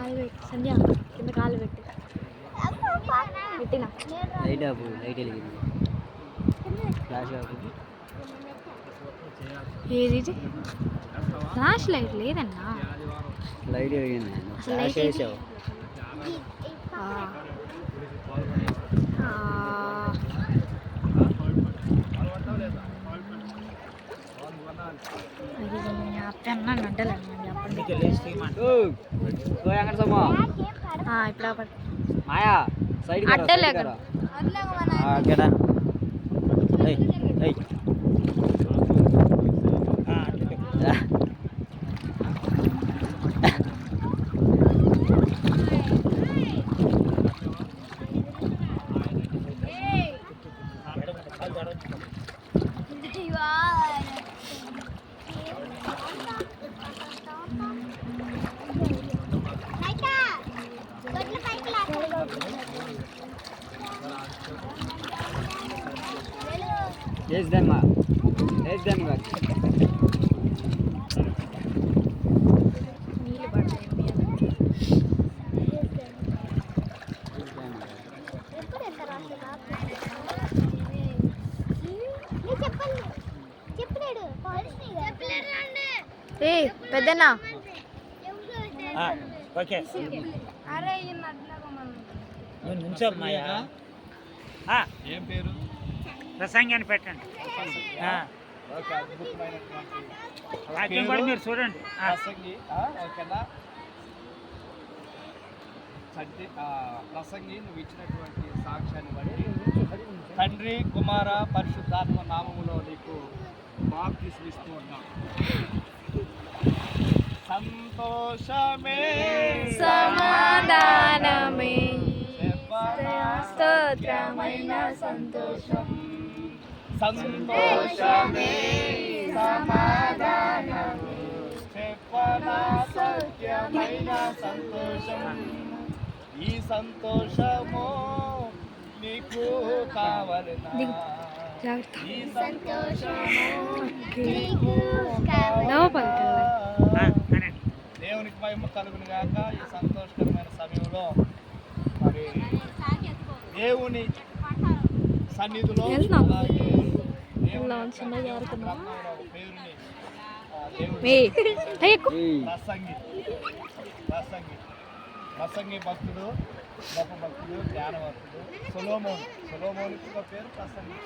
కాలు పెట్టి సంధ్య కింద కాలు పెట్టి పెట్టినా లైట్ ఆపు, లైట్ వెలిగింది. ఫ్లాష్ ఆపు. ఏది ఇది ఫ్లాష్ లైట్ లేదన్నా, లైట్ వెలిగింది. అసలు ఫ్లాష్ లైట్ వేసావు. పెన్నా గంటలేదు ఇప్పుడు మాయా సైడ్ అడ్డలే వేద్దామా వేద్దాం కాదు. నీళ్ళు పడతాయి ఏ పెద్దనా ఓకే ఏం పేరు? ప్రసంగి అని పెట్టండి. వాక్యం కూడా మీరు చూడండి. ప్రసంగి ఓకేనా? ప్రసంగి నువ్వు ఇచ్చినటువంటి సాక్ష్యాన్ని బట్టి తండ్రి కుమార పరిశుద్ధాత్మ నామములో నీకు బాప్తిస్మం ఇస్తూ ఉన్నాం. సంతోషమే సమాధానమే స్తోత్రమైన సంతోషం, సంతోషమే సమాధానమే చెప్పనా సత్యమైన సంతోషం. ఈ సంతోషము నీకు కావలనా? ఈ సంతోషము నీకు కావలనా? దేవునికి మహిమ కలుగును గాక. ఈ సంతోషకరమైన సమయంలో మరి దేవుని సన్నిధిలో అలాగే ప్రసంగి భక్తుడు, గొప్ప భక్తుడు, జ్ఞానవంతుడు సొలొమోనుకి ఒక పేరు ప్రసంగి.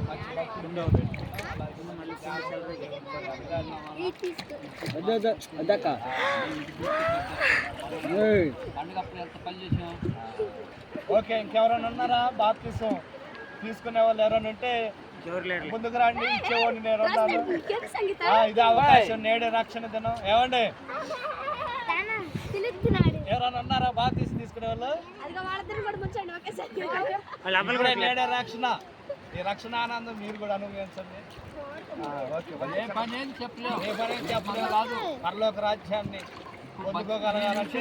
మంచి భక్తుడు పండుగప్పుడు ఎంత పని చేసాం. ఓకే, ఇంకెవరైనా ఉన్నారా? బాప్తిసం తీసుకునే వాళ్ళు ఎవరైనా ఉంటే ముందుకు రండి, ఇచ్చేవాడిని నేను ఉన్నాను. ఇదే అవకాశం, నేడే రక్షణ దినం. ఏమండి ఎవరైనా ఉన్నారా బాప్తిసం తీసుకునే వాళ్ళు? నేడే రక్షణ, ఈ రక్షణ ఆనందం మీరు కూడా అనుభవించండి. ఏ పని చెప్పలేదు కాదు, పరలోక రాజ్యాన్ని పొందుకోగలగాలంటే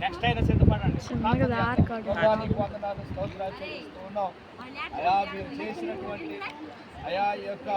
నెక్స్ట్ అయినా సిద్ధపడండి. వందనాలు స్తోత్రాలు చెల్లిస్తూ ఉన్నాం. అయా మీరు చేసినటువంటి అయా యొక్క